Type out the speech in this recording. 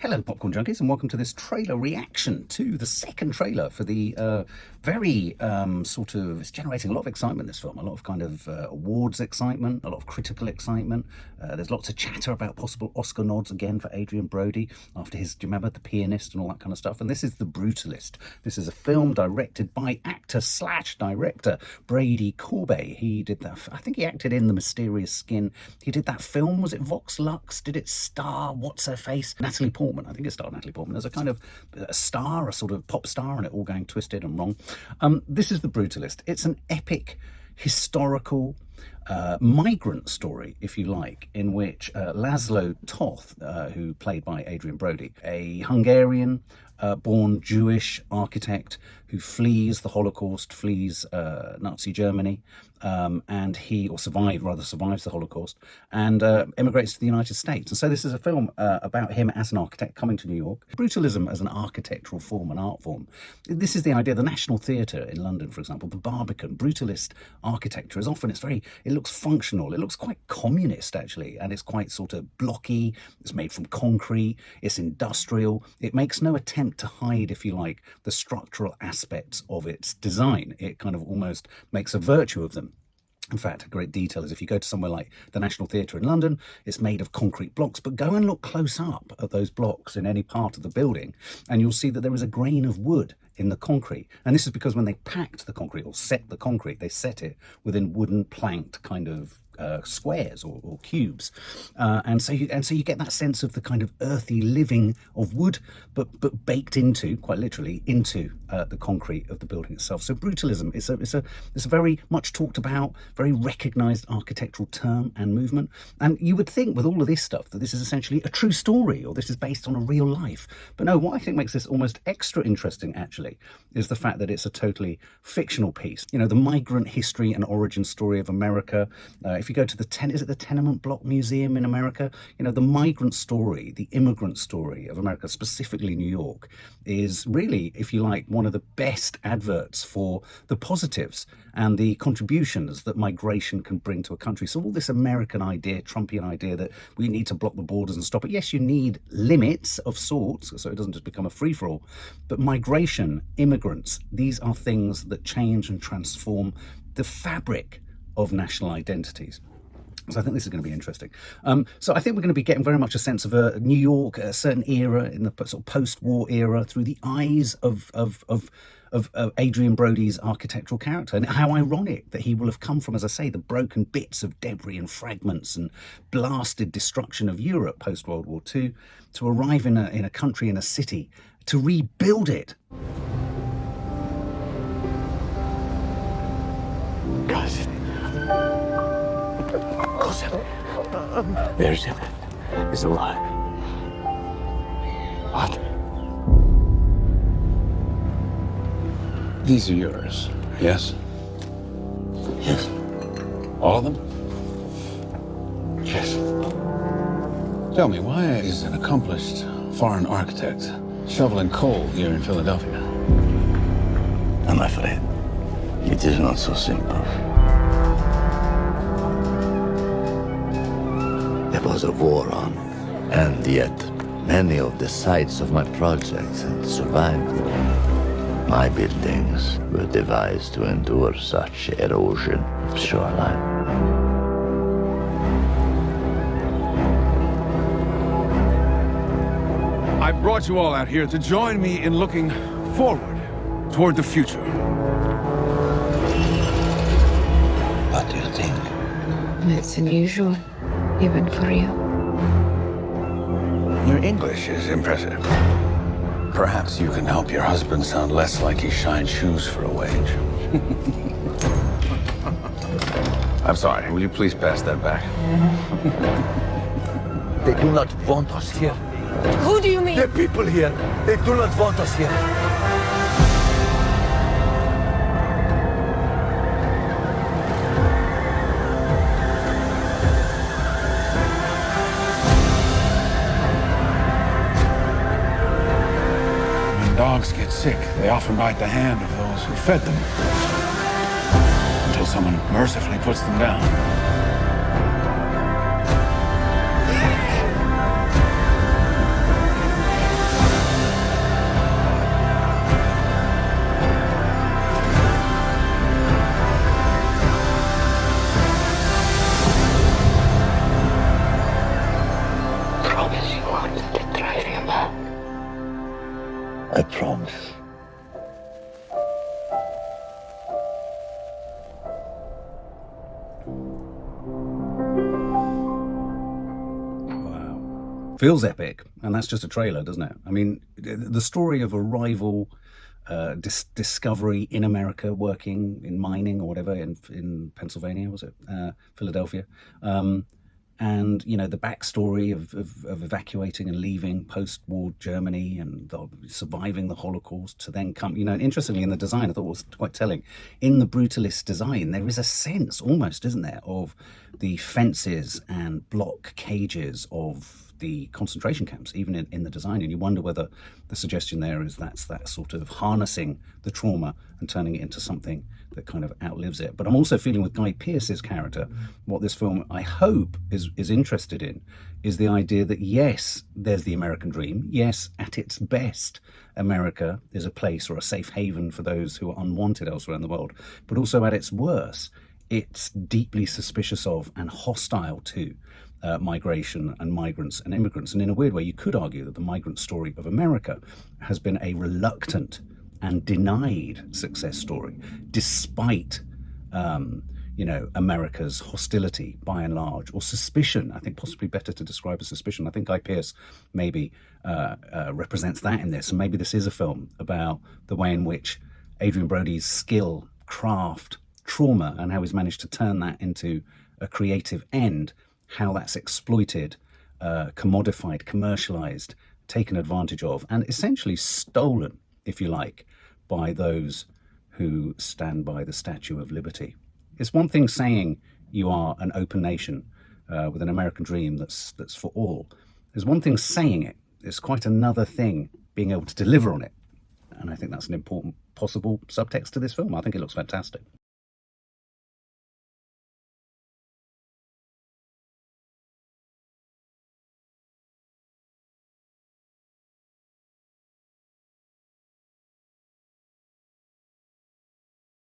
Hello, Popcorn Junkies, and welcome to this trailer reaction to the second trailer for the very it's generating a lot of excitement, this film. A lot of kind of awards excitement, a lot of critical excitement. There's lots of chatter about possible Oscar nods again for Adrien Brody after his, do you remember, The Pianist and all that kind of stuff? And this is The Brutalist. This is a film directed by actor/director Brady Corbet. He did that, I think he acted in The Mysterious Skin. He did that film, was it Vox Lux? Did it star, what's her face? Natalie Portman. I think it starred Natalie Portman as a kind of a star, a sort of pop star, and it all going twisted and wrong. This is The Brutalist. It's an epic, historical, migrant story, if you like, in which László Tóth, who played by Adrien Brody, a Hungarian-born Jewish architect who flees the Holocaust, flees Nazi Germany, and survives the Holocaust, and emigrates to the United States. And so this is a film about him as an architect coming to New York. Brutalism as an architectural form, an art form. This is the idea. The National Theatre in London, for example, the Barbican, Brutalist architecture is often, it looks functional, it looks quite communist actually, and it's quite sort of blocky, it's made from concrete, it's industrial. It makes no attempt to hide, if you like, the structural aspects of its design. It kind of almost makes a virtue of them. In fact, a great detail is if you go to somewhere like the National Theatre in London, it's made of concrete blocks, but go and look close up at those blocks in any part of the building, and you'll see that there is a grain of wood in the concrete. And this is because when they packed the concrete or set the concrete, they set it within wooden planked kind of squares or cubes, and so you get that sense of the kind of earthy living of wood, but baked into, quite literally, into the concrete of the building itself. So brutalism is a very much talked about, very recognised architectural term and movement. And you would think with all of this stuff that this is essentially a true story, or this is based on a real life. But no, what I think makes this almost extra interesting actually is the fact that it's a totally fictional piece. You know, the migrant history and origin story of America. If you go to the Tenement Block Museum in America, you know, the migrant story, the immigrant story of America, specifically New York, is really, if you like, one of the best adverts for the positives and the contributions that migration can bring to a country. So all this American idea, Trumpian idea that we need to block the borders and stop it. Yes, you need limits of sorts, so it doesn't just become a free-for-all. But migration, immigrants, these are things that change and transform the fabric of national identities. So I think this is going to be interesting. So I think we're going to be getting very much a sense of New York, a certain era in the sort of post-war era, through the eyes of Adrien Brody's architectural character. And how ironic that he will have come from, as I say, the broken bits of debris and fragments and blasted destruction of Europe post-World War II, to arrive in a country, in a city, to rebuild it. Cousin is alive. What? These are yours, yes? Yes. All of them? Yes. Tell me, why is an accomplished foreign architect shoveling coal here in Philadelphia? I'm afraid it is not so simple. There was a war on, and yet many of the sites of my projects had survived. My buildings were devised to endure such erosion of shoreline. I brought you all out here to join me in looking forward toward the future. What do you think? It's unusual, even for you. Your English is impressive. Perhaps you can help your husband sound less like he shines shoes for a wage. I'm sorry, will you please pass that back? They do not want us here. Who do you mean? The people here, they do not want us here. When dogs get sick, they often bite the hand of those who fed them, until someone mercifully puts them down. I promise. Wow. Feels epic, and that's just a trailer, doesn't it? I mean, the story of a rival discovery in America, working in mining or whatever in Pennsylvania, was it? Philadelphia. And, you know, the backstory of evacuating and leaving post-war Germany and surviving the Holocaust to then come, you know, and interestingly in the design, I thought it was quite telling. In the Brutalist design, there is a sense almost, isn't there, of the fences and block cages of the concentration camps, even in the design. And you wonder whether the suggestion there is that's that sort of harnessing the trauma and turning it into something that kind of outlives it. But I'm also feeling with Guy Pearce's character, what this film, I hope, is interested in, is the idea that, yes, there's the American dream. Yes, at its best, America is a place or a safe haven for those who are unwanted elsewhere in the world. But also at its worst, it's deeply suspicious of and hostile to migration and migrants and immigrants. And in a weird way, you could argue that the migrant story of America has been a reluctant and denied success story, despite, you know, America's hostility by and large, or suspicion. I think possibly better to describe as suspicion. I think Guy Pearce maybe represents that in this. And maybe this is a film about the way in which Adrien Brody's skill, craft, trauma, and how he's managed to turn that into a creative end, how that's exploited, commodified, commercialized, taken advantage of, and essentially stolen, if you like, by those who stand by the Statue of Liberty. It's one thing saying you are an open nation with an American dream that's for all. There's one thing saying it. It's quite another thing being able to deliver on it. And I think that's an important possible subtext to this film. I think it looks fantastic.